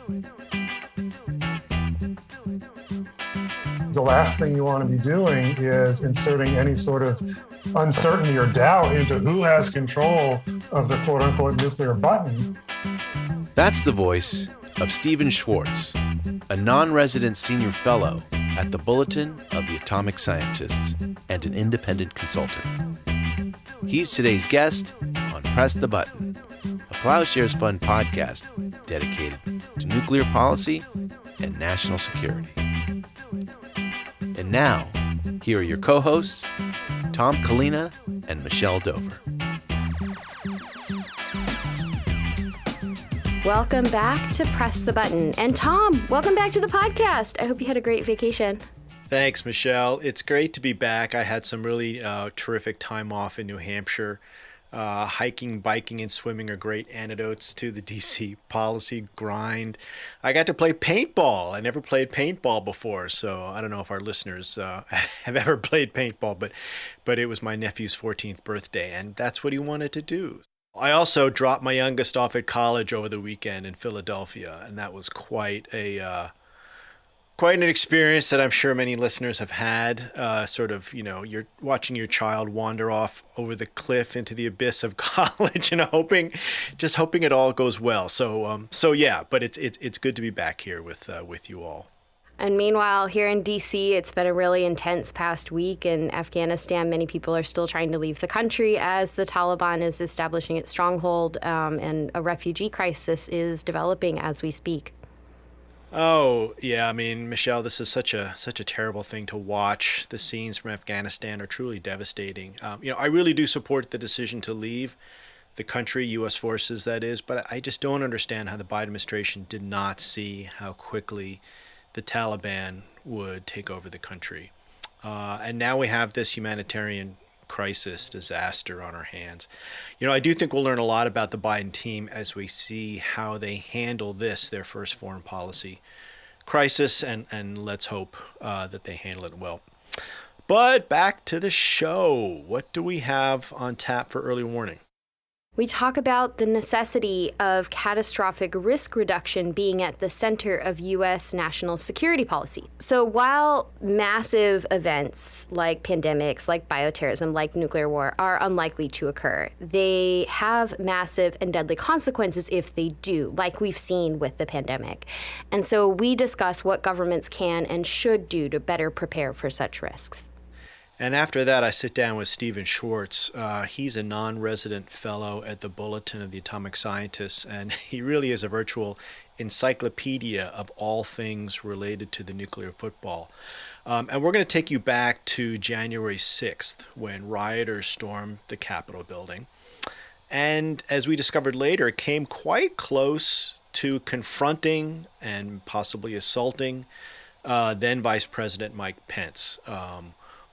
The last thing you want to be doing is inserting any sort of uncertainty or doubt into who has control of the quote-unquote nuclear button. That's the voice of Stephen Schwartz, a non-resident senior fellow at the Bulletin of the Atomic Scientists and an independent consultant. He's today's guest on Press the Button, a Plowshares Fund podcast dedicated to nuclear policy and national security. And now, here are your co-hosts, Tom Kalina and Michelle Dover. Welcome back to Press the Button. And Tom, welcome back to the podcast. I hope you had a great vacation. Thanks, Michelle. It's great to be back. I had some really terrific time off in New Hampshire. Hiking, biking, and swimming are great antidotes to the DC policy grind. I got to play paintball. I never played paintball before, so I don't know if our listeners have ever played paintball, but it was my nephew's 14th birthday, and that's what he wanted to do. I also dropped my youngest off at college over the weekend in Philadelphia, and that was quite an experience that I'm sure many listeners have had. You're watching your child wander off over the cliff into the abyss of college and hoping it all goes well. But it's good to be back here with you all. And meanwhile, here in D.C., it's been a really intense past week. In Afghanistan, many people are still trying to leave the country as the Taliban is establishing its stronghold, and a refugee crisis is developing as we speak. Oh, yeah. I mean, Michelle, this is such a terrible thing to watch. The scenes from Afghanistan are truly devastating. I really do support the decision to leave the country, U.S. forces, that is, but I just don't understand how the Biden administration did not see how quickly the Taliban would take over the country. And now we have this humanitarian crisis, disaster on our hands. I do think we'll learn a lot about the Biden team as we see how they handle this, their first foreign policy crisis, and let's hope that they handle it well. But back to the show. What do we have on tap for early warning? We talk about the necessity of catastrophic risk reduction being at the center of U.S. national security policy. So while massive events like pandemics, like bioterrorism, like nuclear war are unlikely to occur, they have massive and deadly consequences if they do, like we've seen with the pandemic. And so we discuss what governments can and should do to better prepare for such risks. And after that, I sit down with Stephen Schwartz. He's a non-resident fellow at the Bulletin of the Atomic Scientists, and he really is a virtual encyclopedia of all things related to the nuclear football. And we're going to take you back to January 6th, when rioters stormed the Capitol building. And as we discovered later, it came quite close to confronting and possibly assaulting then Vice President Mike Pence,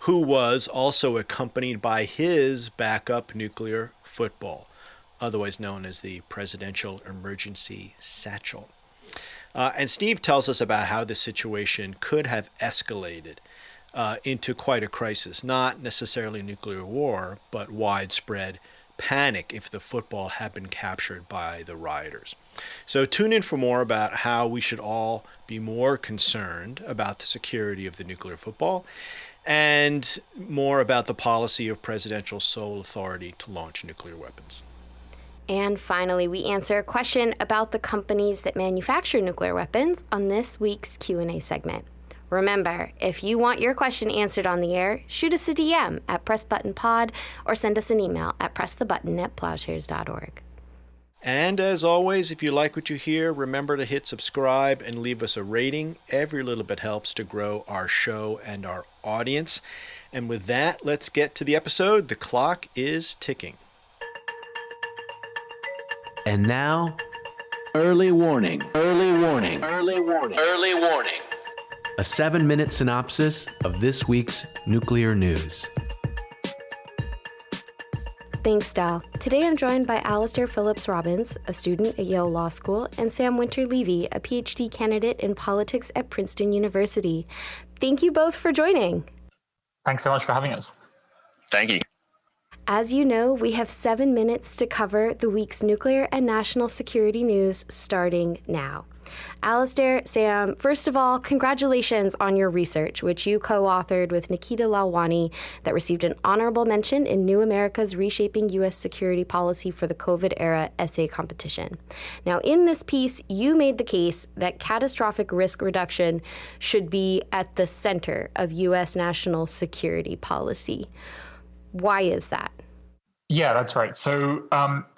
who was also accompanied by his backup nuclear football, otherwise known as the Presidential Emergency Satchel. And Steve tells us about how the situation could have escalated into quite a crisis, not necessarily nuclear war, but widespread panic if the football had been captured by the rioters. So tune in for more about how we should all be more concerned about the security of the nuclear football, and more about the policy of presidential sole authority to launch nuclear weapons. And finally, we answer a question about the companies that manufacture nuclear weapons on this week's Q&A segment. Remember, if you want your question answered on the air, shoot us a DM at PressButtonPod or send us an email at pressthebutton@plowshares.org. And as always, if you like what you hear, remember to hit subscribe and leave us a rating. Every little bit helps to grow our show and our audience. And with that, let's get to the episode. The clock is ticking. And now, early warning. Early warning. Early warning. Early warning. A 7-minute synopsis of this week's nuclear news. Thanks, Dal. Today I'm joined by Alasdair Phillips-Robins, a student at Yale Law School, and Sam Winter-Levy, a PhD candidate in politics at Princeton University. Thank you both for joining. Thanks so much for having us. Thank you. As you know, we have 7 minutes to cover the week's nuclear and national security news starting now. Alasdair, Sam, first of all, congratulations on your research, which you co-authored with Nikita Lalwani, that received an honorable mention in New America's Reshaping U.S. Security Policy for the COVID-Era essay competition. Now, in this piece, you made the case that catastrophic risk reduction should be at the center of U.S. national security policy. Why is that? Yeah, that's right. So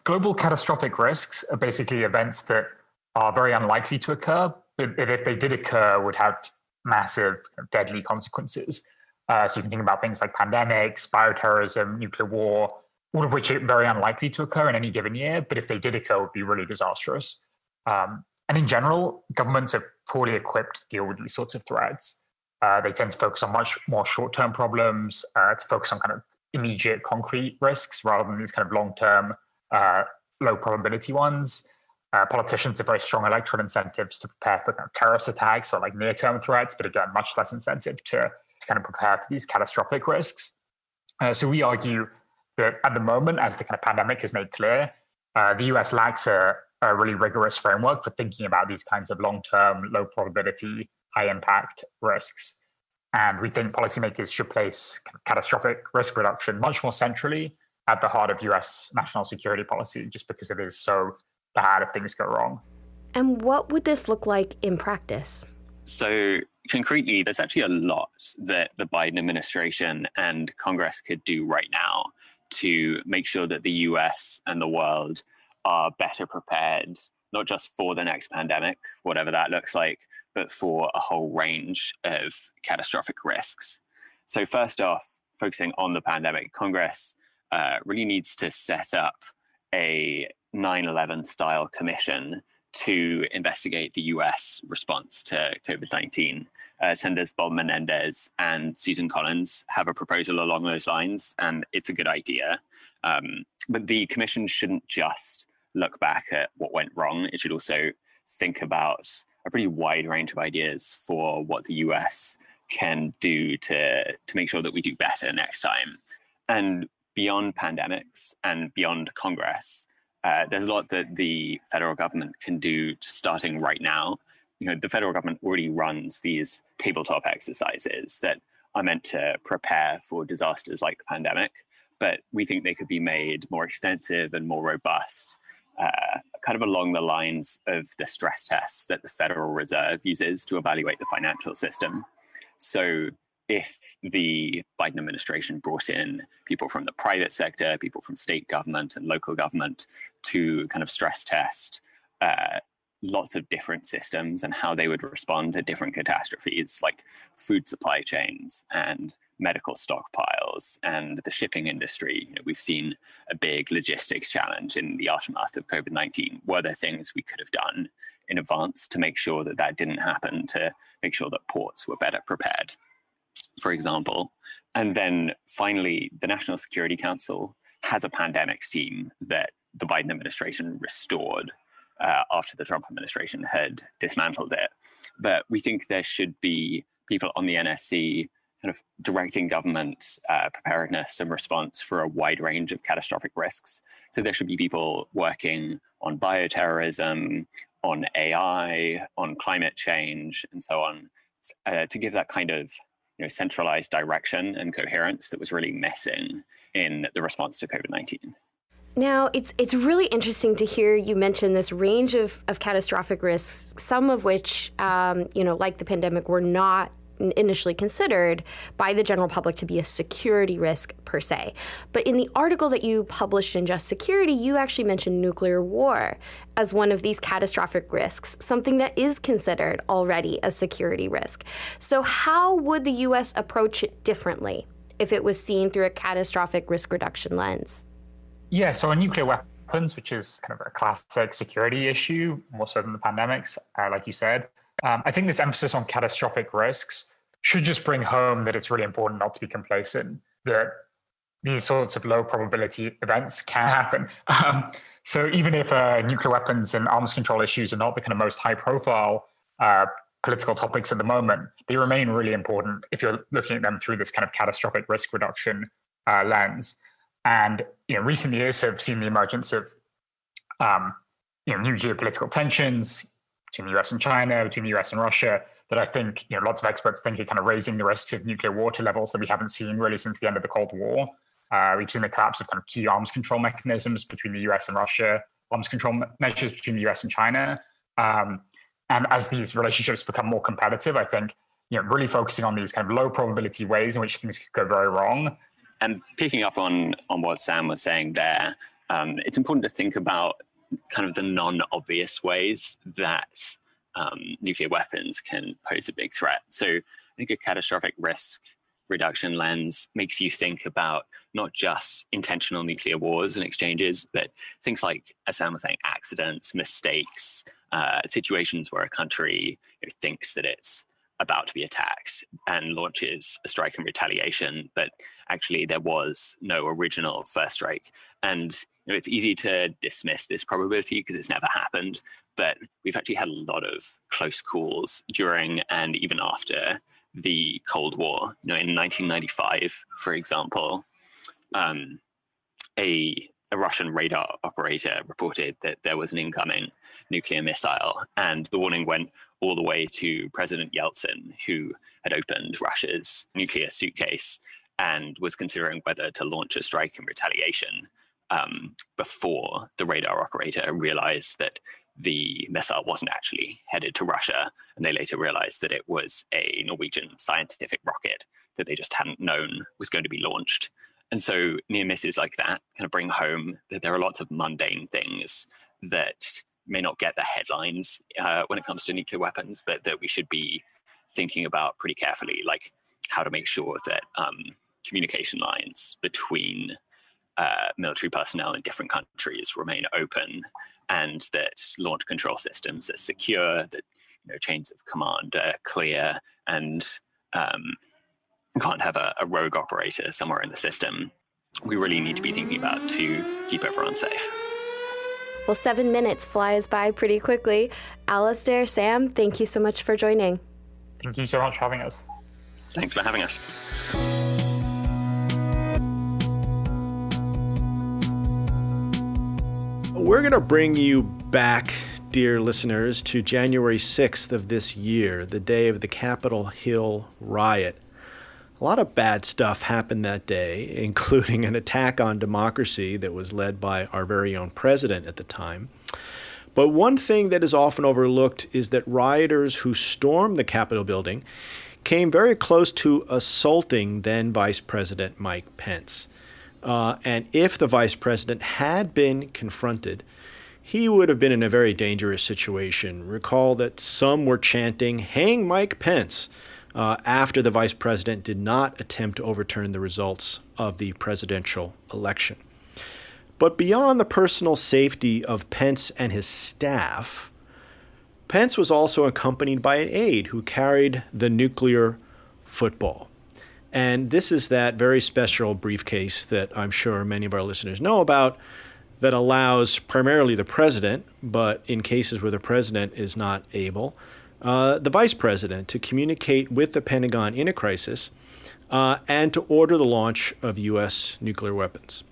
global catastrophic risks are basically events that are very unlikely to occur, but if they did occur, would have massive deadly consequences. So you can think about things like pandemics, bioterrorism, nuclear war, all of which are very unlikely to occur in any given year, but if they did occur, would be really disastrous. And in general, governments are poorly equipped to deal with these sorts of threats. They tend to focus on much more short-term problems, to focus on kind of immediate concrete risks rather than these kind of long-term, low probability ones. Politicians have very strong electoral incentives to prepare for kind of terrorist attacks or like near-term threats, but again, much less incentive to kind of prepare for these catastrophic risks. So we argue that at the moment, as the kind of pandemic has made clear, the US lacks a really rigorous framework for thinking about these kinds of long-term, low probability, high impact risks. And we think policymakers should place catastrophic risk reduction much more centrally at the heart of US national security policy, just because it is so bad if things go wrong. And what would this look like in practice? So concretely, there's actually a lot that the Biden administration and Congress could do right now to make sure that the US and the world are better prepared, not just for the next pandemic, whatever that looks like, but for a whole range of catastrophic risks. So first off, focusing on the pandemic, Congress really needs to set up a 9/11 style commission to investigate the US response to COVID-19. Senators Bob Menendez and Susan Collins have a proposal along those lines, and it's a good idea. But the commission shouldn't just look back at what went wrong. It should also think about a pretty wide range of ideas for what the US can do to make sure that we do better next time. And beyond pandemics and beyond Congress, there's a lot that the federal government can do starting right now. You know, the federal government already runs these tabletop exercises that are meant to prepare for disasters like the pandemic, but we think they could be made more extensive and more robust, kind of along the lines of the stress tests that the Federal Reserve uses to evaluate the financial system. So if the Biden administration brought in people from the private sector, people from state government and local government to kind of stress test lots of different systems and how they would respond to different catastrophes like food supply chains and medical stockpiles and the shipping industry. You know, we've seen a big logistics challenge in the aftermath of COVID-19. Were there things we could have done in advance to make sure that that didn't happen, to make sure that ports were better prepared, for example? And then finally, the National Security Council has a pandemics team that the Biden administration restored after the Trump administration had dismantled it. But we think there should be people on the NSC kind of directing government preparedness and response for a wide range of catastrophic risks. So there should be people working on bioterrorism, on AI, on climate change, and so on, to give that kind of centralized direction and coherence that was really missing in the response to COVID-19. Now, it's really interesting to hear you mention this range of catastrophic risks, some of which, like the pandemic, were not initially considered by the general public to be a security risk per se. But in the article that you published in Just Security, you actually mentioned nuclear war as one of these catastrophic risks, something that is considered already a security risk. So how would the U.S. approach it differently if it was seen through a catastrophic risk reduction lens? Yeah, so on nuclear weapons, which is kind of a classic security issue, more so than the pandemics, like you said, I think this emphasis on catastrophic risks should just bring home that it's really important not to be complacent, that these sorts of low probability events can happen. So even if nuclear weapons and arms control issues are not the kind of most high profile political topics at the moment, they remain really important if you're looking at them through this kind of catastrophic risk reduction lens. And recent years have seen the emergence of new geopolitical tensions, between the US and China, between the US and Russia, that I think lots of experts think are kind of raising the risks of nuclear war to levels that we haven't seen really since the end of the Cold War. We've seen the collapse of kind of key arms control mechanisms between the US and Russia, arms control measures between the US and China. And as these relationships become more competitive, I think really focusing on these kind of low probability ways in which things could go very wrong. And picking up on what Sam was saying there, it's important to think about kind of the non-obvious ways that nuclear weapons can pose a big threat. So I think a catastrophic risk reduction lens makes you think about not just intentional nuclear wars and exchanges, but things like, as Sam was saying, accidents, mistakes, situations where a country thinks that it's about to be attacked and launches a strike in retaliation, but actually there was no original first strike. And it's easy to dismiss this probability because it's never happened, but we've actually had a lot of close calls during and even after the Cold War. In 1995, for example, a Russian radar operator reported that there was an incoming nuclear missile, and the warning went all the way to President Yeltsin, who had opened Russia's nuclear suitcase and was considering whether to launch a strike in retaliation before the radar operator realized that the missile wasn't actually headed to Russia. And they later realized that it was a Norwegian scientific rocket that they just hadn't known was going to be launched. And so near misses like that kind of bring home that there are lots of mundane things that may not get the headlines when it comes to nuclear weapons, but that we should be thinking about pretty carefully, like how to make sure that communication lines between military personnel in different countries remain open, and that launch control systems are secure, that chains of command are clear, and can't have a rogue operator somewhere in the system. We really need to be thinking about to keep everyone safe. Well, 7 minutes flies by pretty quickly. Alasdair, Sam, thank you so much for joining. Thank you so much for having us. Thanks for having us. We're going to bring you back, dear listeners, to January 6th of this year, the day of the Capitol Hill riot. A lot of bad stuff happened that day, including an attack on democracy that was led by our very own president at the time. But one thing that is often overlooked is that rioters who stormed the Capitol building came very close to assaulting then Vice President Mike Pence. And if the vice president had been confronted, he would have been in a very dangerous situation. Recall that some were chanting, "Hang Mike Pence," after the vice president did not attempt to overturn the results of the presidential election. But beyond the personal safety of Pence and his staff, Pence was also accompanied by an aide who carried the nuclear football. And this is that very special briefcase that I'm sure many of our listeners know about that allows primarily the president, but in cases where the president is not able, the vice president to communicate with the Pentagon in a crisis and to order the launch of U.S. nuclear weapons.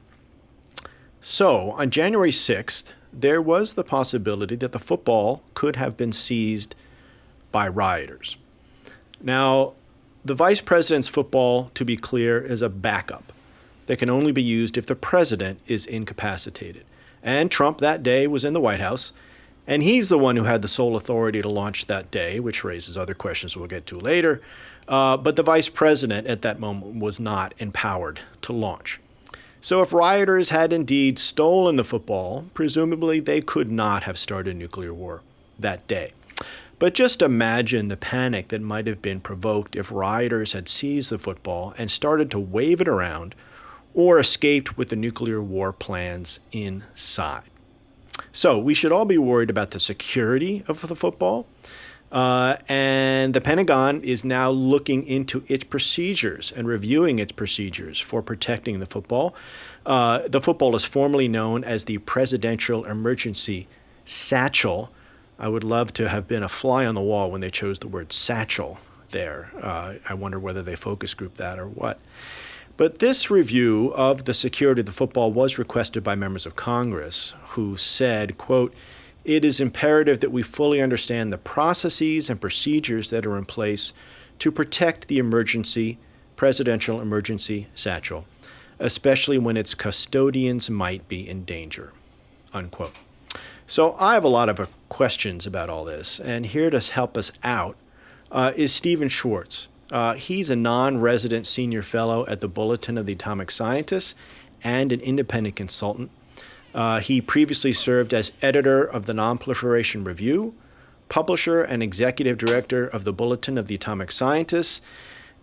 So on January 6th, there was the possibility that the football could have been seized by rioters. Now, the vice president's football, to be clear, is a backup that can only be used if the president is incapacitated. And Trump that day was in the White House, and he's the one who had the sole authority to launch that day, which raises other questions we'll get to later. But the vice president at that moment was not empowered to launch. So if rioters had indeed stolen the football, presumably they could not have started a nuclear war that day. But just imagine the panic that might have been provoked if rioters had seized the football and started to wave it around or escaped with the nuclear war plans inside. So we should all be worried about the security of the football. And the Pentagon is now looking into its procedures and reviewing its procedures for protecting the football. The football is formally known as the Presidential Emergency Satchel. I would love to have been a fly on the wall when they chose the word satchel there. I wonder whether they focus grouped that or what. But this review of the security of the football was requested by members of Congress who said, quote, it is imperative that we fully understand the processes and procedures that are in place to protect the presidential emergency satchel, especially when its custodians might be in danger," unquote. So I have a lot of questions about all this, and here to help us out is Stephen Schwartz. He's a non-resident senior fellow at the Bulletin of the Atomic Scientists and an independent consultant. He previously served as editor of the Nonproliferation Review, publisher and executive director of the Bulletin of the Atomic Scientists,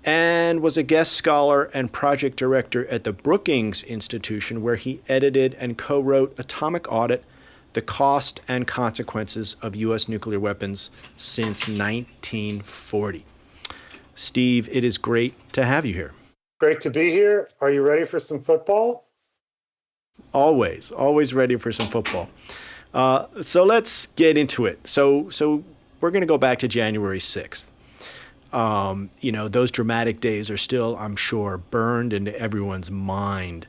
and was a guest scholar and project director at the Brookings Institution, where he edited and co-wrote Atomic Audit, The Cost and Consequences of U.S. Nuclear Weapons since 1940. Steve, it is great to have you here. Great to be here. Are you ready for some football? Always ready for some football. So let's get into it. So we're going to go back to January 6th. Those dramatic days are still, I'm sure, burned into everyone's mind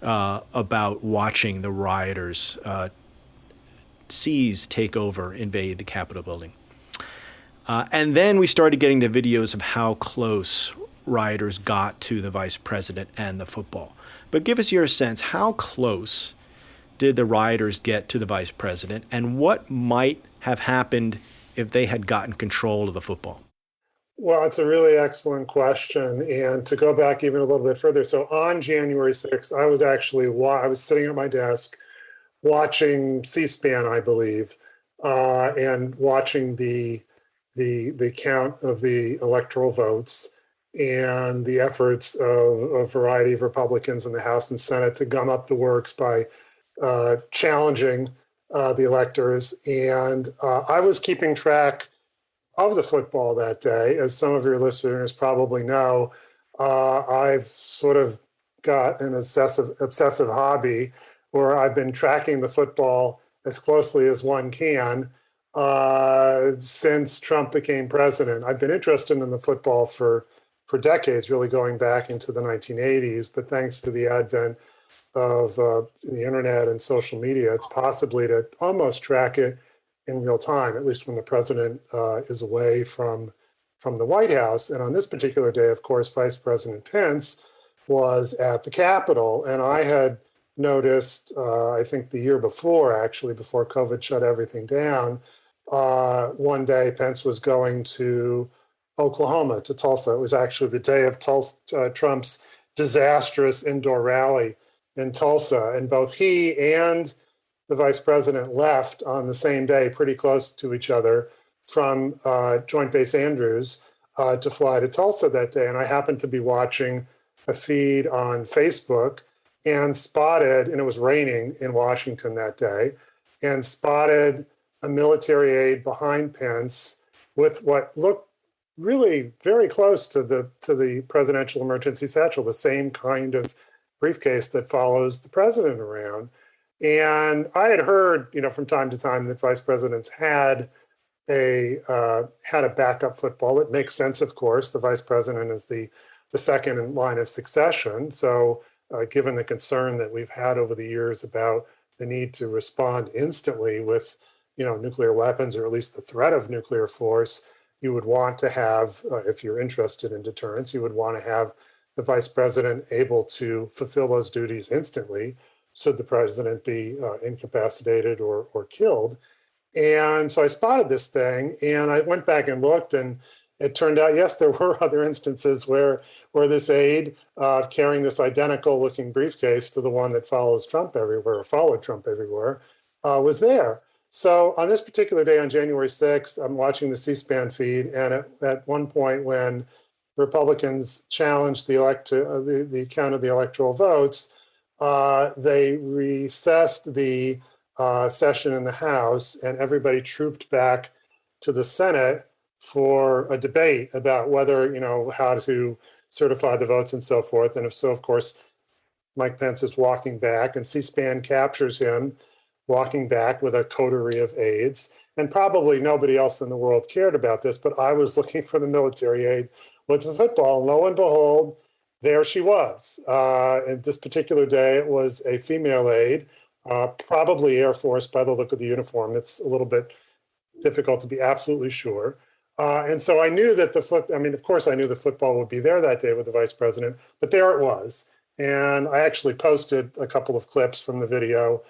about watching the rioters take over, invade the Capitol building. And then we started getting the videos of how close rioters got to the vice president and the football. But give us your sense, how close did the rioters get to the vice president, and what might have happened if they had gotten control of the football? Well, it's a really excellent question. And to go back even a little bit further, so on January 6th, I was sitting at my desk watching C-SPAN, I believe, and watching the count of the electoral votes and the efforts of a variety of Republicans in the House and Senate to gum up the works by challenging the electors. And I was keeping track of the football that day. As some of your listeners probably know, I've sort of got an obsessive hobby where I've been tracking the football as closely as one can since Trump became president. I've been interested in the football for decades, really going back into the 1980s, but thanks to the advent of the internet and social media, it's possibly to almost track it in real time, at least when the president is away from the White House. And on this particular day, of course, Vice President Pence was at the Capitol. And I had noticed, I think the year before, actually, before COVID shut everything down, one day Pence was going to Oklahoma, to Tulsa. It was actually the day of Trump's disastrous indoor rally in Tulsa. And both he and the vice president left on the same day, pretty close to each other, from Joint Base Andrews to fly to Tulsa that day. And I happened to be watching a feed on Facebook and spotted, and it was raining in Washington that day, and spotted a military aide behind Pence with what looked really very close to the presidential emergency satchel, the same kind of briefcase that follows the president around. And I had heard, from time to time that vice presidents had a backup football. It makes sense, of course. The vice president is the second in line of succession. So given the concern that we've had over the years about the need to respond instantly with, nuclear weapons, or at least the threat of nuclear force, you would want to have, if you're interested in deterrence, you would want to have the vice president able to fulfill those duties instantly, should the president be incapacitated or killed. And so I spotted this thing, and I went back and looked, and it turned out, yes, there were other instances where this aide carrying this identical looking briefcase to the one that followed Trump everywhere, was there. So on this particular day, on January 6th, I'm watching the C-SPAN feed, and at one point when Republicans challenged the count of the electoral votes, they recessed the session in the House, and everybody trooped back to the Senate for a debate about whether, how to certify the votes and so forth. And if so, of course, Mike Pence is walking back, and C-SPAN captures him walking back with a coterie of aides. And probably nobody else in the world cared about this, but I was looking for the military aide with the football. Lo and behold, there she was. And this particular day, it was a female aide. probably Air Force by the look of the uniform. It's a little bit difficult to be absolutely sure. And so I knew that of course I knew the football would be there that day with the vice president, but there it was. And I actually posted a couple of clips from the video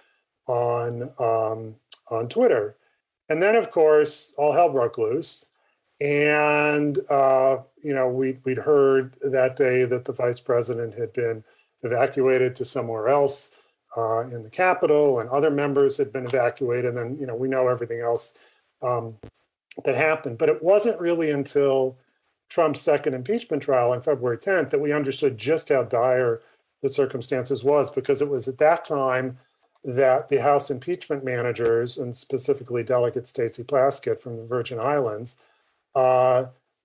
on Twitter. And then, of course, all hell broke loose. And, we'd heard that day that the vice president had been evacuated to somewhere else in the Capitol, and other members had been evacuated. And then, we know everything else that happened. But it wasn't really until Trump's second impeachment trial on February 10th that we understood just how dire the circumstances was, because it was at that time that the House impeachment managers, and specifically Delegate Stacey Plaskett from the Virgin Islands,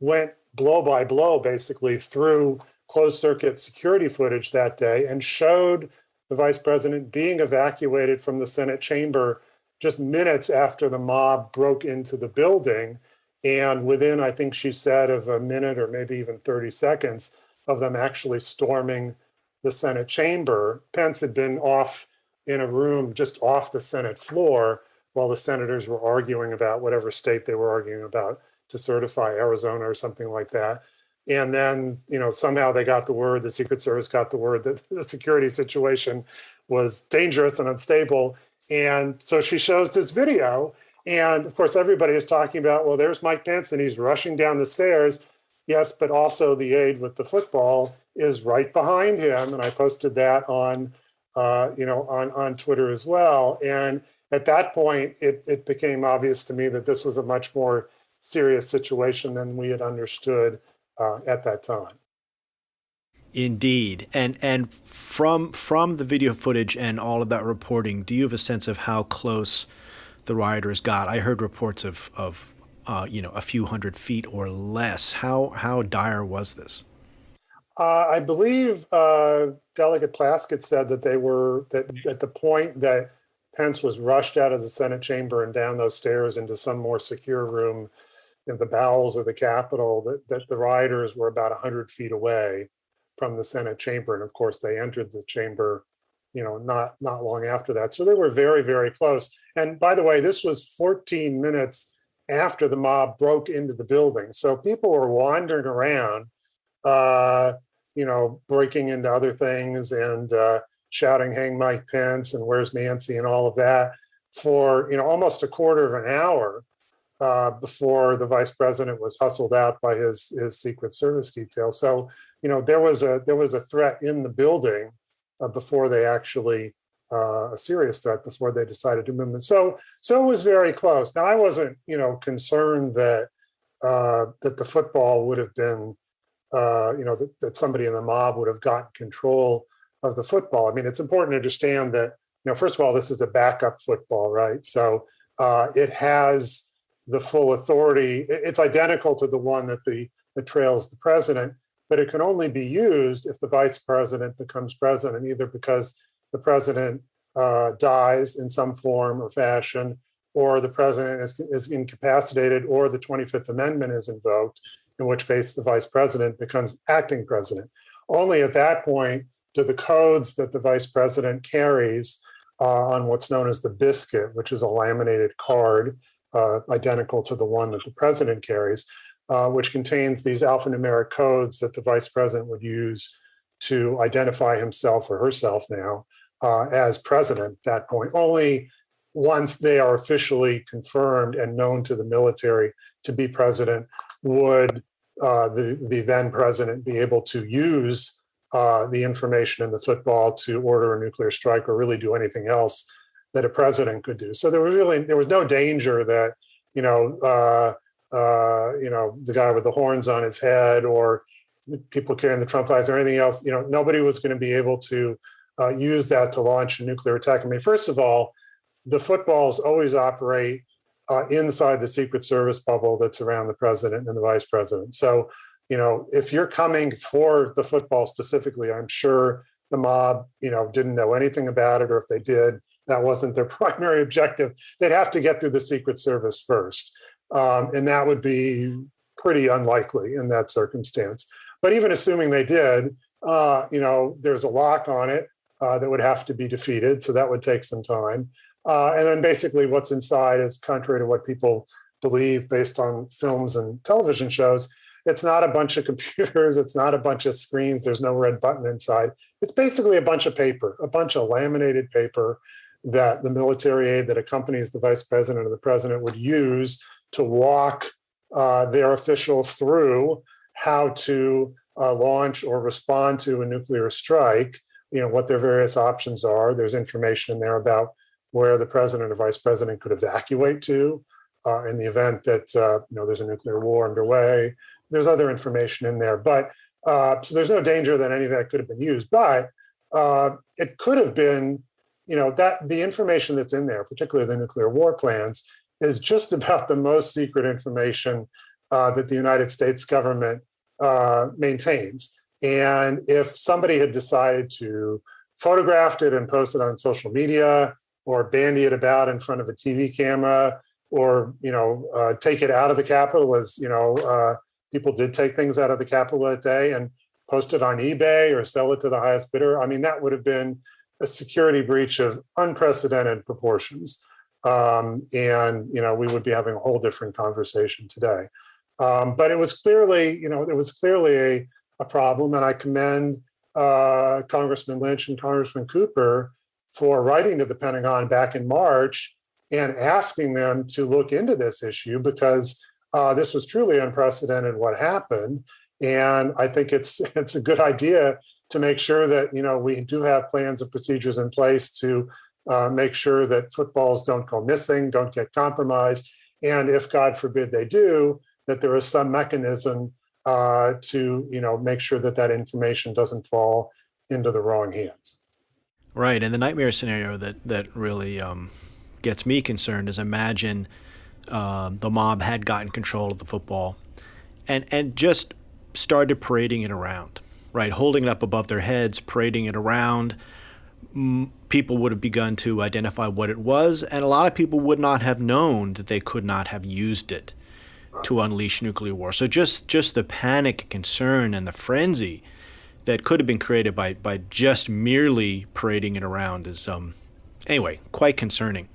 went blow by blow, basically, through closed circuit security footage that day and showed the vice president being evacuated from the Senate chamber just minutes after the mob broke into the building. And within, I think she said, of a minute or maybe even 30 seconds of them actually storming the Senate chamber, Pence had been off in a room just off the Senate floor while the senators were arguing about whatever state they were arguing about to certify, Arizona or something like that. And then, somehow they got the word, the Secret Service got the word that the security situation was dangerous and unstable. And so she shows this video. And of course, everybody is talking about, well, there's Mike Pence and he's rushing down the stairs. Yes, but also the aide with the football is right behind him. And I posted that on Twitter as well. And at that point, it became obvious to me that this was a much more serious situation than we had understood at that time. Indeed. And from the video footage and all of that reporting, do you have a sense of how close the rioters got? I heard reports of a few hundred feet or less. How dire was this? I believe Delegate Plaskett said that that at the point that Pence was rushed out of the Senate chamber and down those stairs into some more secure room in the bowels of the Capitol, that the rioters were about 100 feet away from the Senate chamber. And of course, they entered the chamber, not long after that. So they were very, very close. And by the way, this was 14 minutes after the mob broke into the building. So people were wandering around, breaking into other things and shouting, "Hang Mike Pence" and "Where's Nancy" and all of that for, almost a quarter of an hour before the vice president was hustled out by his Secret Service detail. So, there was a threat in the building before they actually, a serious threat before they decided to move. So it was very close. Now, I wasn't, concerned that the football would have been, that somebody in the mob would have gotten control of the football. I mean, it's important to understand that, first of all, this is a backup football, right? So it has the full authority. It's identical to the one that trails the president, but it can only be used if the vice president becomes president, either because the president dies in some form or fashion, or the president is incapacitated, or the 25th Amendment is invoked, in which case the vice president becomes acting president. Only at that point do the codes that the vice president carries on what's known as the biscuit, which is a laminated card identical to the one that the president carries, which contains these alphanumeric codes that the vice president would use to identify himself or herself now as president at that point. Only once they are officially confirmed and known to the military to be president would the then president be able to use the information in the football to order a nuclear strike or really do anything else that a president could do. So there was no danger that the guy with the horns on his head or people carrying the Trump flags or anything else. Nobody was going to be able to use that to launch a nuclear attack. I mean, first of all, the footballs always operate inside the Secret Service bubble that's around the president and the vice president. So, if you're coming for the football specifically, I'm sure the mob, didn't know anything about it, or if they did, that wasn't their primary objective. They'd have to get through the Secret Service first. And that would be pretty unlikely in that circumstance. But even assuming they did, there's a lock on it. that would have to be defeated. So that would take some time. And then basically what's inside is contrary to what people believe based on films and television shows. It's not a bunch of computers. It's not a bunch of screens. There's no red button inside. It's basically a bunch of paper, a bunch of laminated paper that the military aide that accompanies the vice president or the president would use to walk their official through how to launch or respond to a nuclear strike, what their various options are. There's information in there about where the president or vice president could evacuate to in the event that there's a nuclear war underway. There's other information in there, but so there's no danger that any of that could have been used. But it could have been, that the information that's in there, particularly the nuclear war plans, is just about the most secret information that the United States government maintains. And if somebody had decided to photograph it and post it on social media, or bandy it about in front of a TV camera, or take it out of the Capitol, as people did take things out of the Capitol that day and post it on eBay or sell it to the highest bidder, I mean, that would have been a security breach of unprecedented proportions. And we would be having a whole different conversation today. But it was clearly, a problem, and I commend Congressman Lynch and Congressman Cooper for writing to the Pentagon back in March and asking them to look into this issue, because this was truly unprecedented what happened. And I think it's a good idea to make sure that, we do have plans and procedures in place to make sure that footballs don't go missing, don't get compromised. And if, God forbid, they do, that there is some mechanism to, make sure that information doesn't fall into the wrong hands. Right. And the nightmare scenario that really gets me concerned is, imagine the mob had gotten control of the football and just started parading it around, right? Holding it up above their heads, parading it around. People would have begun to identify what it was, and a lot of people would not have known that they could not have used it to unleash nuclear war. So just the panic and concern and the frenzy that could have been created by just merely parading it around is, anyway, quite concerning.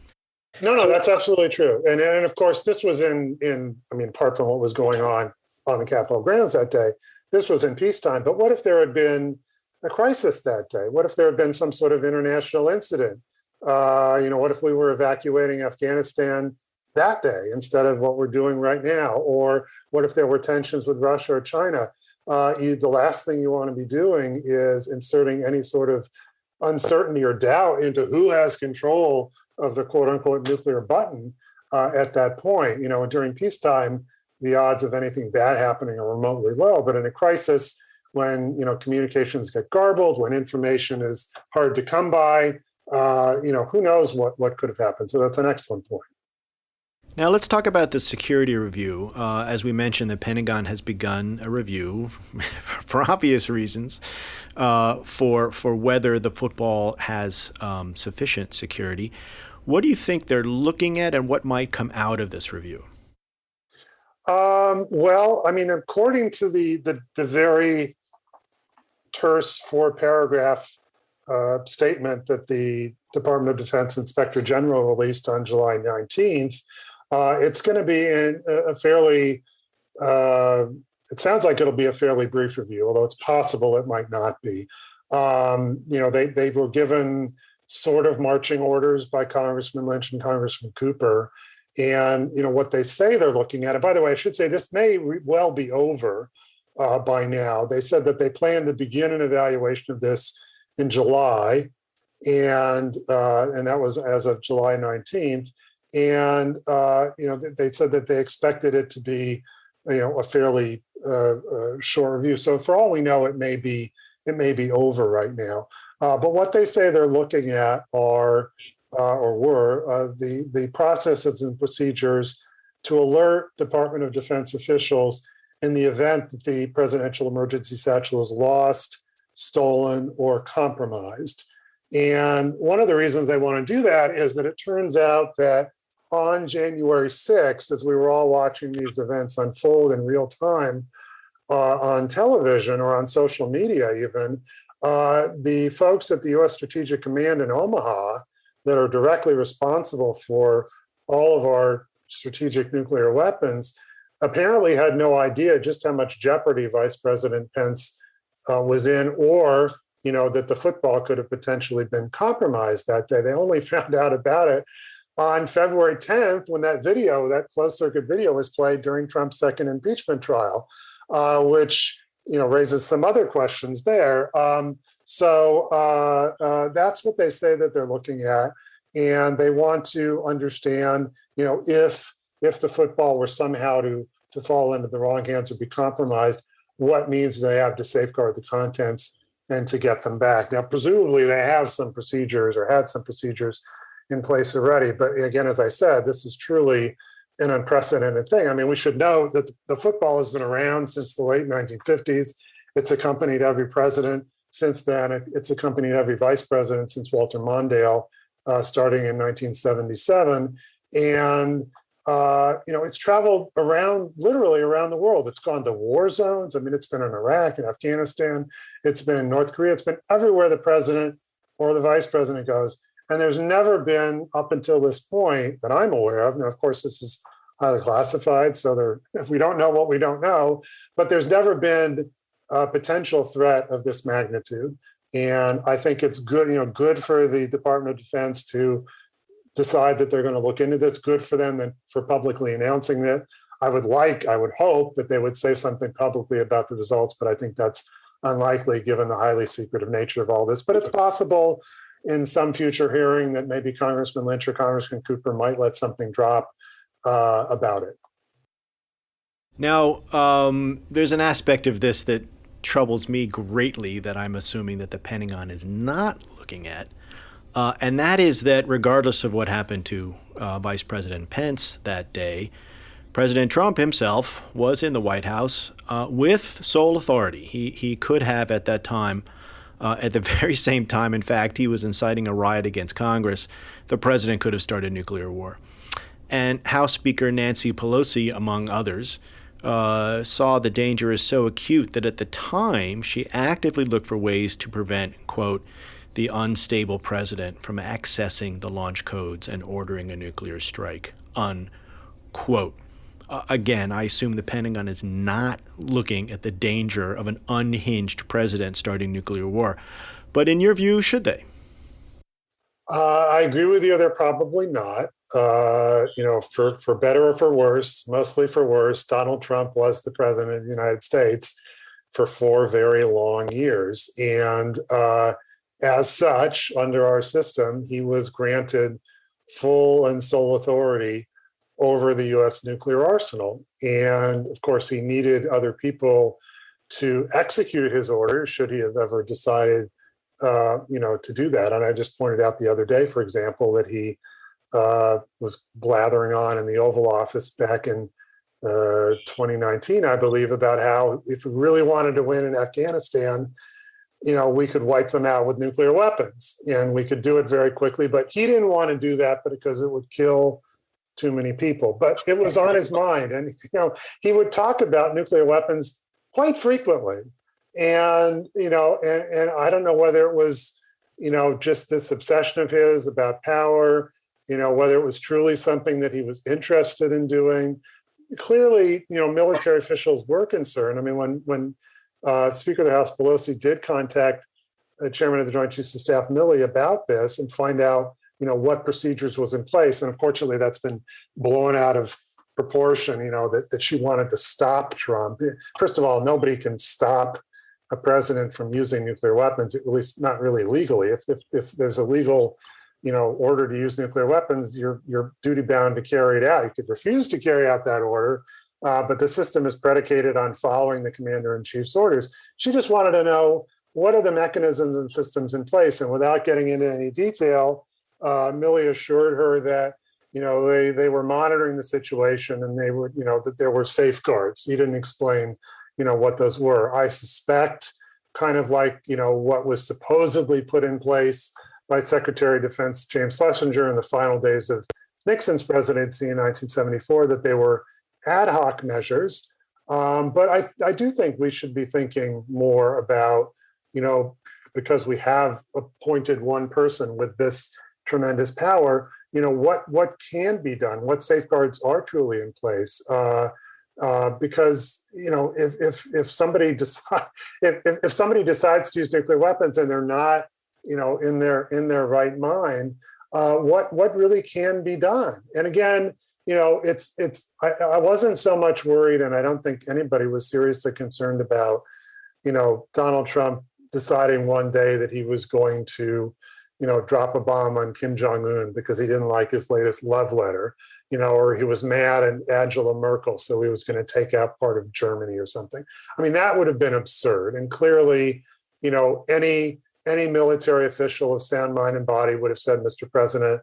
No, that's absolutely true. And of course, this was apart from what was going on the Capitol grounds that day, this was in peacetime. But what if there had been a crisis that day? What if there had been some sort of international incident? What if we were evacuating Afghanistan that day instead of what we're doing right now? Or what if there were tensions with Russia or China? The last thing you want to be doing is inserting any sort of uncertainty or doubt into who has control of the quote unquote nuclear button at that point. During peacetime, the odds of anything bad happening are remotely low. But in a crisis, when communications get garbled, when information is hard to come by, who knows what could have happened. So that's an excellent point. Now let's talk about the security review. As we mentioned, the Pentagon has begun a review, for obvious reasons, for whether the football has sufficient security. What do you think they're looking at, and what might come out of this review? According to the very terse 4-paragraph statement that the Department of Defense Inspector General released on July 19th, it's going to be a fairly, it sounds like it'll be a fairly brief review, although it's possible it might not be. They were given sort of marching orders by Congressman Lynch and Congressman Cooper. And, what they say they're looking at, and by the way, I should say this may well be over by now. They said that they plan to begin an evaluation of this in July, and that was as of July 19th. And, they said that they expected it to be, a fairly short review. So for all we know, it may be over right now. But what they say they're looking at are the processes and procedures to alert Department of Defense officials in the event that the presidential emergency satchel is lost, stolen, or compromised. And one of the reasons they want to do that is that it turns out that on January 6th, as we were all watching these events unfold in real time on television or on social media even, The folks at the U.S. Strategic Command in Omaha that are directly responsible for all of our strategic nuclear weapons apparently had no idea just how much jeopardy Vice President Pence was in, or that the football could have potentially been compromised that day. They only found out about it on February 10th when that closed circuit video was played during Trump's second impeachment trial, which raises some other questions there. So that's what they say that they're looking at, and they want to understand, if the football were somehow to fall into the wrong hands or be compromised, what means do they have to safeguard the contents and to get them back? Now, presumably they have some procedures or had some procedures in place already. But again, as I said, this is truly an unprecedented thing. I mean, we should know that the football has been around since the late 1950s. It's accompanied every president since then. It's accompanied every vice president since Walter Mondale, starting in 1977. And it's traveled literally around the world. It's gone to war zones. I mean, it's been in Iraq and Afghanistan. It's been in North Korea. It's been everywhere the president or the vice president goes. And there's never been, up until this point that I'm aware of, now, of course, this is highly classified, so we don't know what we don't know, but there's never been a potential threat of this magnitude. And I think it's good for the Department of Defense to decide that they're going to look into this. Good for them and for publicly announcing that. I would hope that they would say something publicly about the results, but I think that's unlikely given the highly secretive nature of all this. But it's possible in some future hearing that maybe Congressman Lynch or Congressman Cooper might let something drop about it. Now, there's an aspect of this that troubles me greatly that I'm assuming that the Pentagon is not looking at. And that is that regardless of what happened to Vice President Pence that day, President Trump himself was in the White House with sole authority. He could have at that time, at the very same time, in fact, he was inciting a riot against Congress, the president could have started nuclear war. And House Speaker Nancy Pelosi, among others, saw the danger as so acute that at the time she actively looked for ways to prevent, quote, the unstable president from accessing the launch codes and ordering a nuclear strike, unquote. Again, I assume the Pentagon is not looking at the danger of an unhinged president starting nuclear war. But in your view, should they? I agree with you. They're probably not. For better or for worse, mostly for worse, Donald Trump was the president of the United States for 4 very long years. And as such, under our system, he was granted full and sole authority over the U.S. nuclear arsenal. And of course, he needed other people to execute his orders should he have ever decided, to do that. And I just pointed out the other day, for example, that he was blathering on in the Oval Office back in 2019, I believe, about how if we really wanted to win in Afghanistan, we could wipe them out with nuclear weapons and we could do it very quickly. But he didn't want to do that because it would kill too many people. But it was on his mind. And, he would talk about nuclear weapons quite frequently. And, and I don't know whether it was, just this obsession of his about power, whether it was truly something that he was interested in doing. Clearly, military officials were concerned. I mean, when Speaker of the House Pelosi did contact Chairman of the Joint Chiefs of Staff Milley about this and find out, what procedures was in place. And unfortunately, that's been blown out of proportion, that she wanted to stop Trump. First of all, nobody can stop a president from using nuclear weapons, at least not really legally. If there's a legal, order to use nuclear weapons, you're duty bound to carry it out. You could refuse to carry out that order, but the system is predicated on following the commander-in-chief's orders. She just wanted to know, what are the mechanisms and systems in place? And without getting into any detail, Milley assured her that, they were monitoring the situation and they were, that there were safeguards. He didn't explain, what those were. I suspect, kind of like, what was supposedly put in place by Secretary of Defense James Schlesinger in the final days of Nixon's presidency in 1974, that they were ad hoc measures. But I do think we should be thinking more about, because we have appointed one person with this tremendous power, what can be done? What safeguards are truly in place? Because if somebody if somebody decides to use nuclear weapons and they're not in their right mind, what really can be done? And again, I wasn't so much worried, and I don't think anybody was seriously concerned about Donald Trump deciding one day that he was going to drop a bomb on Kim Jong-un because he didn't like his latest love letter, or he was mad at Angela Merkel, so he was going to take out part of Germany or something. I mean, that would have been absurd. And clearly, any military official of sound mind and body would have said, Mr. President,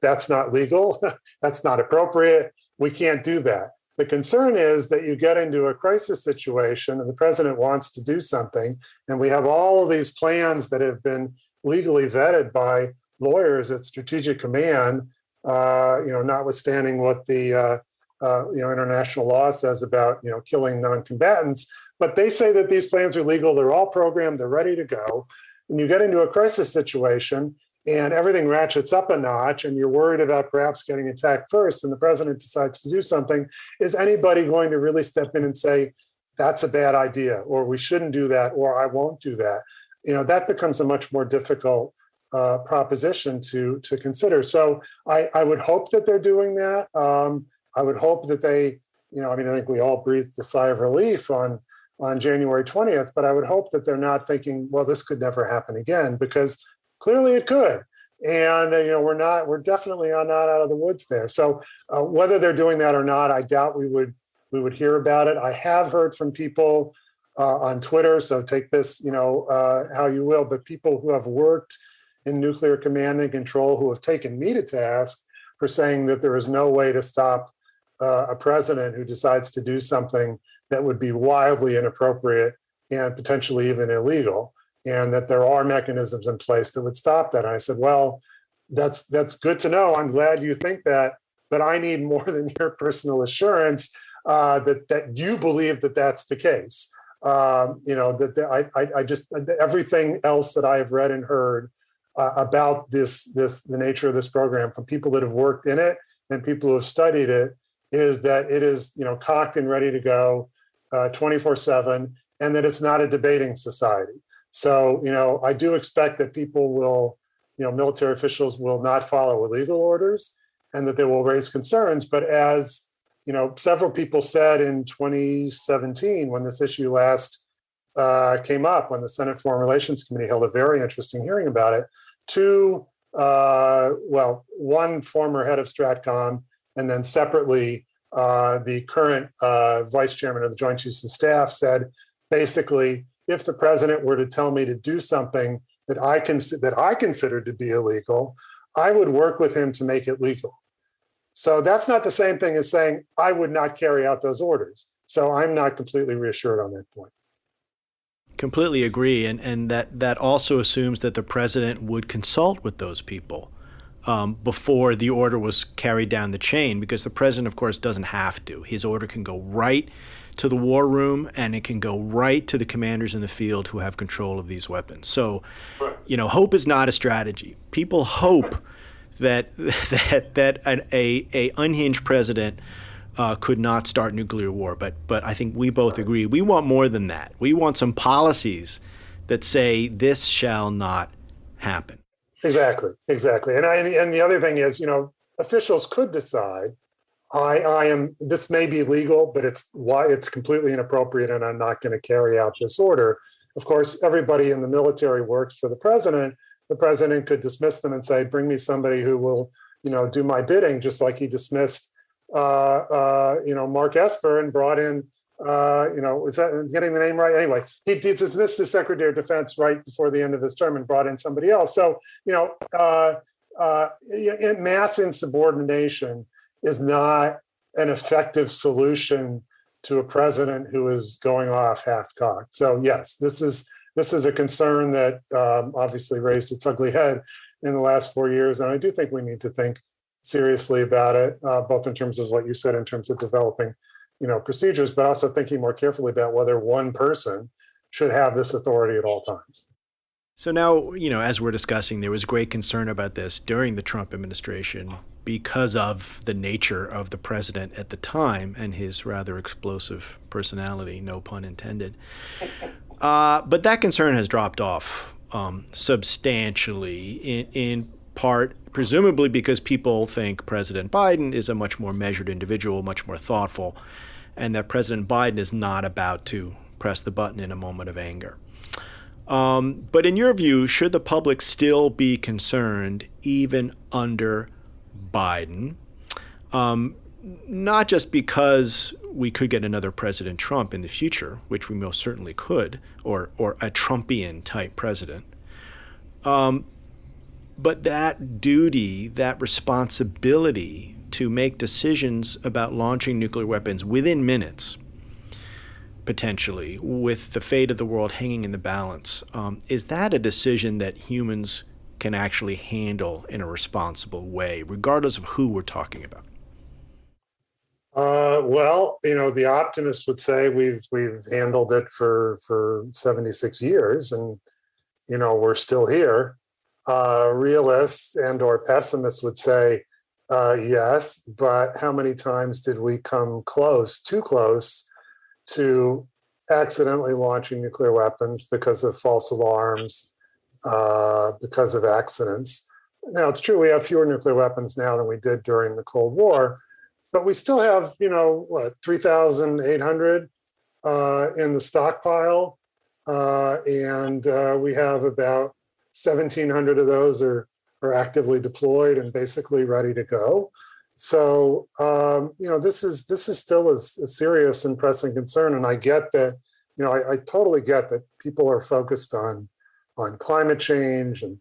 that's not legal. That's not appropriate. We can't do that. The concern is that you get into a crisis situation and the president wants to do something, and we have all of these plans that have been legally vetted by lawyers at Strategic Command, notwithstanding what the international law says about killing non-combatants. But they say that these plans are legal. They're all programmed. They're ready to go. And you get into a crisis situation, and everything ratchets up a notch, and you're worried about perhaps getting attacked first, and the president decides to do something. Is anybody going to really step in and say, that's a bad idea, or we shouldn't do that, or I won't do that? That becomes a much more difficult proposition to consider. So I would hope that they're doing that. I would hope that they, I think we all breathed a sigh of relief on January 20th, but I would hope that they're not thinking, well, this could never happen again, because clearly it could. And we're definitely not out of the woods there. So whether they're doing that or not, I doubt we would hear about it. I have heard from people on Twitter, so take this, how you will, but people who have worked in nuclear command and control who have taken me to task for saying that there is no way to stop a president who decides to do something that would be wildly inappropriate and potentially even illegal, and that there are mechanisms in place that would stop that. And I said, well, that's good to know. I'm glad you think that, but I need more than your personal assurance that you believe that that's the case. I just, everything else that I have read and heard about the nature of this program from people that have worked in it and people who have studied it is that it is, cocked and ready to go 24/7, and that it's not a debating society. So, I do expect that people will, military officials will not follow illegal orders and that they will raise concerns. But as several people said in 2017, when this issue last came up, when the Senate Foreign Relations Committee held a very interesting hearing about it, one former head of Stratcom, and then separately, the current vice chairman of the Joint Chiefs of Staff said, basically, if the president were to tell me to do something that I consider to be illegal, I would work with him to make it legal. So that's not the same thing as saying I would not carry out those orders. So I'm not completely reassured on that point. Completely agree. And that also assumes that the president would consult with those people before the order was carried down the chain, because the president, of course, doesn't have to. His order can go right to the war room, and it can go right to the commanders in the field who have control of these weapons. So, hope is not a strategy. People hope that a unhinged president could not start nuclear war. But I think we both agree we want more than that. We want some policies that say this shall not happen. Exactly. And the other thing is, officials could decide, this may be legal, but it's completely inappropriate, and I'm not going to carry out this order. Of course, everybody in the military works for the president. The president could dismiss them and say, bring me somebody who will, do my bidding, just like he dismissed, Mark Esper and brought in, is that getting the name right? Anyway, he dismissed the Secretary of Defense right before the end of his term and brought in somebody else. So, mass insubordination is not an effective solution to a president who is going off half-cocked. So yes, this is a concern that obviously raised its ugly head in the last 4 years. And I do think we need to think seriously about it, both in terms of what you said, in terms of developing, procedures, but also thinking more carefully about whether one person should have this authority at all times. So now, as we're discussing, there was great concern about this during the Trump administration because of the nature of the president at the time and his rather explosive personality, no pun intended. But that concern has dropped off substantially, in part, presumably because people think President Biden is a much more measured individual, much more thoughtful, and that President Biden is not about to press the button in a moment of anger. But in your view, should the public still be concerned even under Biden? Not just because we could get another President Trump in the future, which we most certainly could, or a Trumpian type president, but that duty, that responsibility to make decisions about launching nuclear weapons within minutes, potentially, with the fate of the world hanging in the balance, is that a decision that humans can actually handle in a responsible way, regardless of who we're talking about? Well, the optimist would say we've handled it for 76 years, and we're still here. Realists and or pessimists would say yes, but how many times did we come too close to accidentally launching nuclear weapons because of false alarms, because of accidents? Now, it's true we have fewer nuclear weapons now than we did during the Cold War, but we still have, 3,800 in the stockpile, and we have about 1,700 of those are actively deployed and basically ready to go. So, this is still a serious and pressing concern. And I get that, I totally get that people are focused on climate change and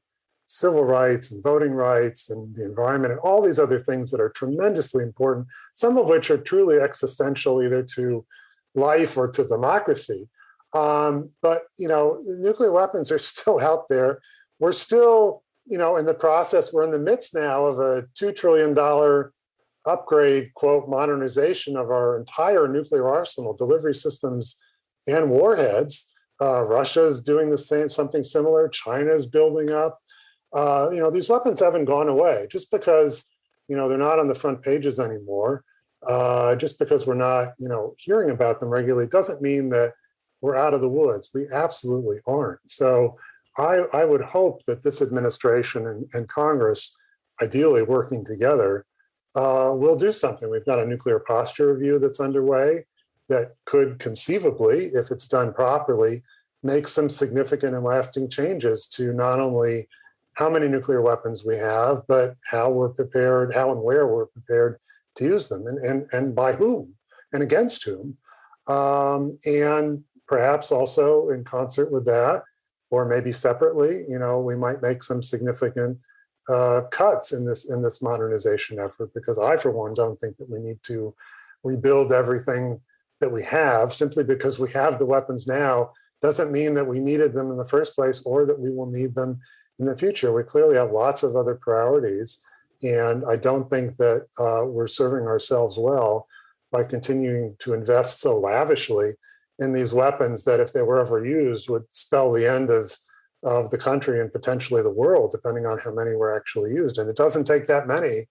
civil rights and voting rights and the environment and all these other things that are tremendously important, some of which are truly existential either to life or to democracy. But, nuclear weapons are still out there. We're still, in the process, we're in the midst now of a $2 trillion upgrade, quote, modernization of our entire nuclear arsenal, delivery systems and warheads. Russia's doing the same, something similar. China's building up. These weapons haven't gone away just because, they're not on the front pages anymore. Just because we're not, hearing about them regularly doesn't mean that we're out of the woods. We absolutely aren't. So I would hope that this administration and Congress, ideally working together, will do something. We've got a nuclear posture review that's underway that could conceivably, if it's done properly, make some significant and lasting changes to not only how many nuclear weapons we have, but how we're prepared, how and where we're prepared to use them, and by whom and against whom. And perhaps also in concert with that, or maybe separately, we might make some significant cuts in this modernization effort, because I, for one, don't think that we need to rebuild everything that we have. Simply because we have the weapons now doesn't mean that we needed them in the first place or that we will need them in the future. We clearly have lots of other priorities, and I don't think that we're serving ourselves well by continuing to invest so lavishly in these weapons that, if they were ever used, would spell the end of the country and potentially the world, depending on how many were actually used. And it doesn't take that many,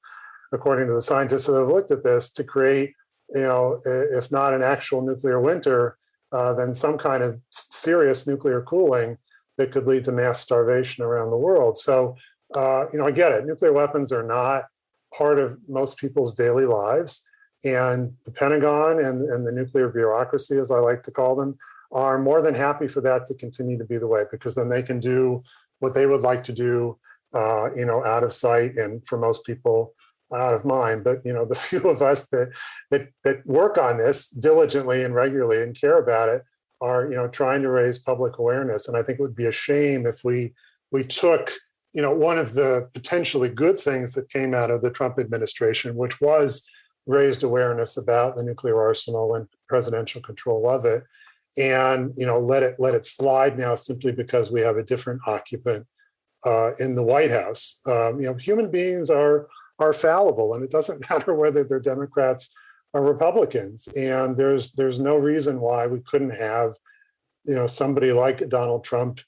according to the scientists that have looked at this, to create, if not an actual nuclear winter, then some kind of serious nuclear cooling that could lead to mass starvation around the world. So, I get it. Nuclear weapons are not part of most people's daily lives. And the Pentagon and the nuclear bureaucracy, as I like to call them, are more than happy for that to continue to be the way, because then they can do what they would like to do, out of sight, and for most people, out of mind. But, the few of us that work on this diligently and regularly and care about it are, trying to raise public awareness. And I think it would be a shame if we took, one of the potentially good things that came out of the Trump administration, which was raised awareness about the nuclear arsenal and presidential control of it, and let it slide now simply because we have a different occupant in the White House. Human beings are fallible, and it doesn't matter whether they're Democrats or Republicans. And there's no reason why we couldn't have somebody like Donald Trump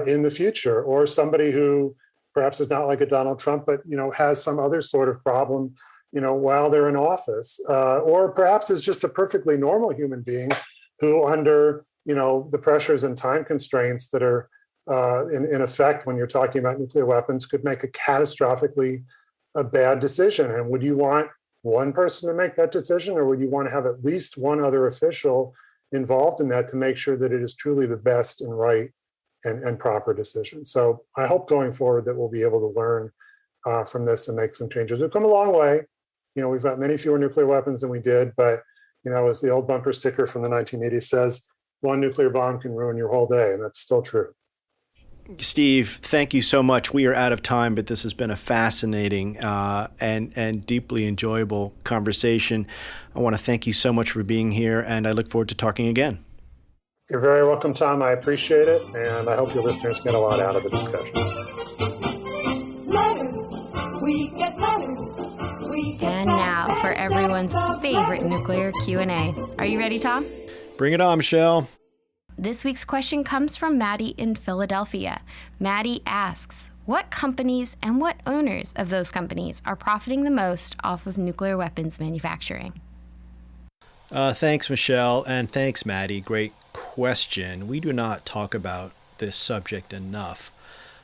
in the future, or somebody who perhaps is not like a Donald Trump, but has some other sort of problem, while they're in office, or perhaps is just a perfectly normal human being who, under the pressures and time constraints that are in effect when you're talking about nuclear weapons, could make a catastrophically a bad decision. And would you want one person to make that decision, or would you want to have at least one other official involved in that to make sure that it is truly the best and right and proper decision? So I hope going forward that we'll be able to learn from this and make some changes. We've come a long way. We've got many fewer nuclear weapons than we did, but as the old bumper sticker from the 1980s says, one nuclear bomb can ruin your whole day, and that's still true. Steve, thank you so much. We are out of time, but this has been a fascinating and deeply enjoyable conversation. I want to thank you so much for being here, and I look forward to talking again. You're very welcome, Tom. I appreciate it, and I hope your listeners get a lot out of the discussion. And now for everyone's favorite nuclear Q&A. Are you ready, Tom? Bring it on, Michelle. This week's question comes from Maddie in Philadelphia. Maddie asks, what companies and what owners of those companies are profiting the most off of nuclear weapons manufacturing? Thanks, Michelle, and thanks, Maddie. Great question. We do not talk about this subject enough.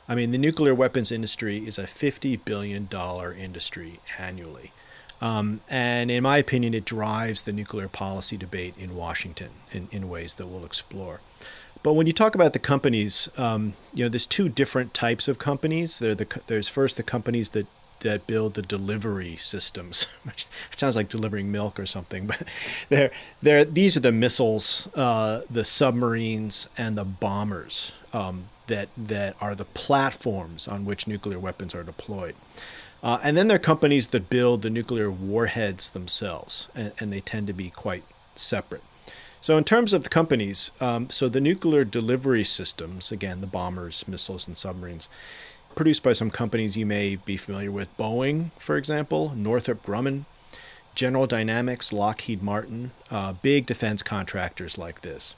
I mean, the nuclear weapons industry is a $50 billion industry annually. And in my opinion, it drives the nuclear policy debate in Washington in ways that we'll explore. But when you talk about the companies, there's two different types of companies. There's first the companies that build the delivery systems, which sounds like delivering milk or something. But these are the missiles, the submarines, and the bombers that are the platforms on which nuclear weapons are deployed. And then there are companies that build the nuclear warheads themselves, and they tend to be quite separate. So in terms of the companies, so the nuclear delivery systems, again, the bombers, missiles, and submarines, produced by some companies you may be familiar with. Boeing, for example, Northrop Grumman, General Dynamics, Lockheed Martin, big defense contractors like this.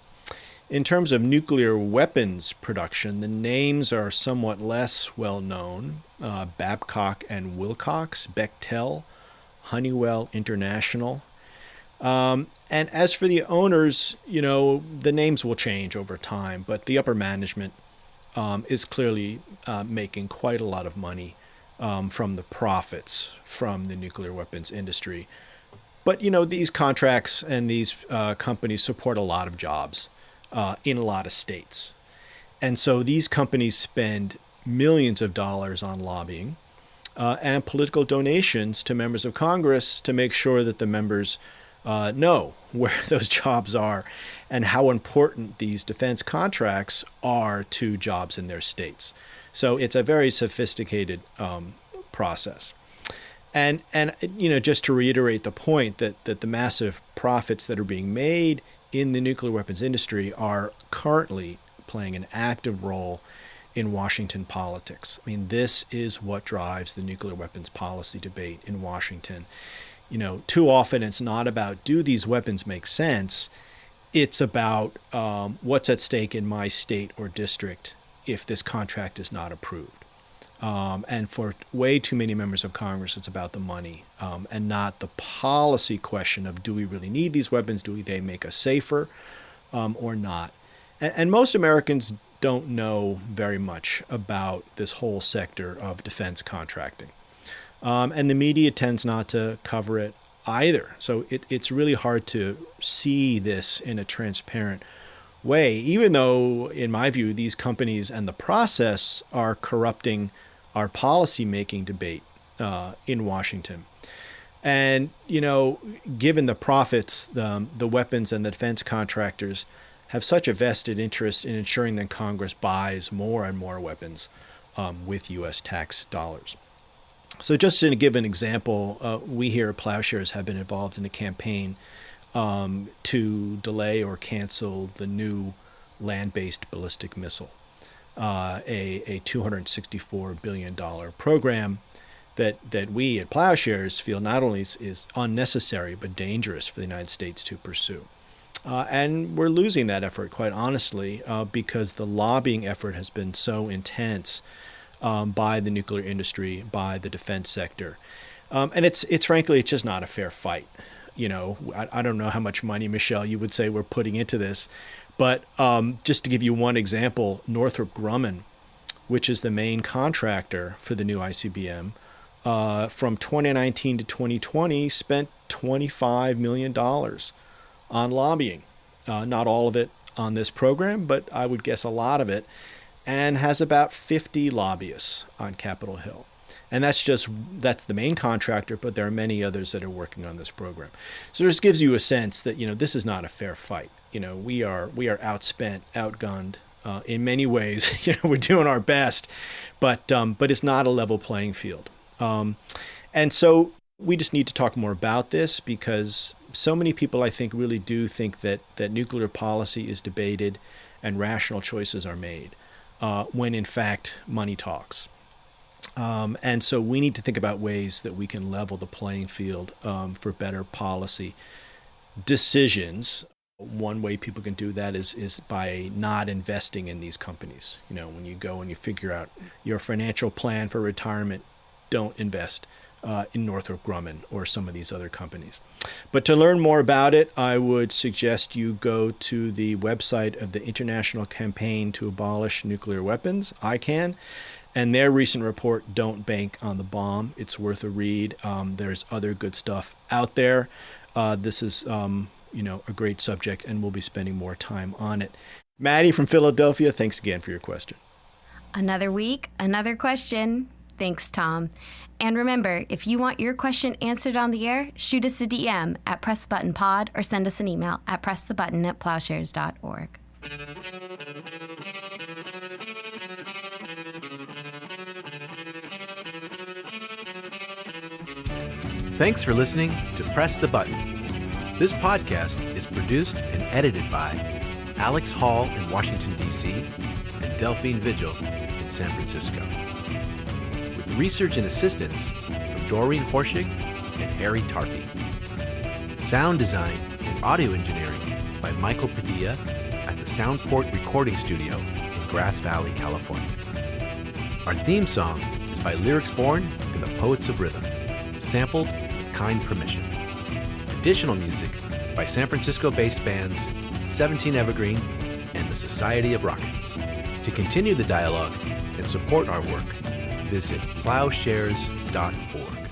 In terms of nuclear weapons production, the names are somewhat less well known. Babcock and Wilcox, Bechtel, Honeywell International. And as for the owners, the names will change over time, but the upper management is clearly making quite a lot of money from the profits from the nuclear weapons industry. But, these contracts and these companies support a lot of jobs in a lot of states. And so these companies spend millions of dollars on lobbying and political donations to members of Congress to make sure that the members know where those jobs are and how important these defense contracts are to jobs in their states. So it's a very sophisticated process. And just to reiterate the point that the massive profits that are being made in the nuclear weapons industry are currently playing an active role in Washington politics. I mean, this is what drives the nuclear weapons policy debate in Washington. Too often it's not about, do these weapons make sense? It's about what's at stake in my state or district if this contract is not approved. And for way too many members of Congress, it's about the money and not the policy question of, do we really need these weapons? Do they make us safer or not? And most Americans don't know very much about this whole sector of defense contracting. And the media tends not to cover it either. So it's really hard to see this in a transparent way, even though, in my view, these companies and the process are corrupting our policy-making debate in Washington. And, given the profits, the weapons and the defense contractors have such a vested interest in ensuring that Congress buys more and more weapons with U.S. tax dollars. So just to give an example, we here at Plowshares have been involved in a campaign to delay or cancel the new land-based ballistic missile, a $264 billion program that we at Plowshares feel not only is unnecessary but dangerous for the United States to pursue. And we're losing that effort, quite honestly, because the lobbying effort has been so intense by the nuclear industry, by the defense sector. And it's frankly, it's just not a fair fight. I don't know how much money, Michelle, you would say we're putting into this. But just to give you one example, Northrop Grumman, which is the main contractor for the new ICBM, from 2019 to 2020 spent $25 million on lobbying. Not all of it on this program, but I would guess a lot of it, and has about 50 lobbyists on Capitol Hill. And that's the main contractor, but there are many others that are working on this program. So this gives you a sense that, this is not a fair fight. We are outspent, outgunned. In many ways, we're doing our best, but it's not a level playing field. And so we just need to talk more about this, because so many people, I think, really do think that nuclear policy is debated and rational choices are made, when in fact money talks. And so we need to think about ways that we can level the playing field for better policy decisions. One way people can do that is by not investing in these companies. When you go and you figure out your financial plan for retirement, don't invest in Northrop Grumman or some of these other companies. But to learn more about it, I would suggest you go to the website of the International Campaign to Abolish Nuclear Weapons, ICAN, and their recent report, Don't Bank on the Bomb. It's worth a read. There's other good stuff out there. This is a great subject, and we'll be spending more time on it. Maddie from Philadelphia, thanks again for your question. Another week, another question. Thanks, Tom. And remember, if you want your question answered on the air, shoot us a DM at PressTheButtonPod or send us an email at pressthebutton@plowshares.org. Thanks for listening to Press the Button. This podcast is produced and edited by Alex Hall in Washington, D.C., and Delphine Vigil in San Francisco, with research and assistance from Doreen Horschig and Harry Tarpey. Sound design and audio engineering by Michael Padilla at the Soundport Recording Studio in Grass Valley, California. Our theme song is by Lyrics Born and the Poets of Rhythm, sampled with kind permission. Additional music by San Francisco-based bands 17 Evergreen and the Society of Rockets. To continue the dialogue and support our work, visit plowshares.org.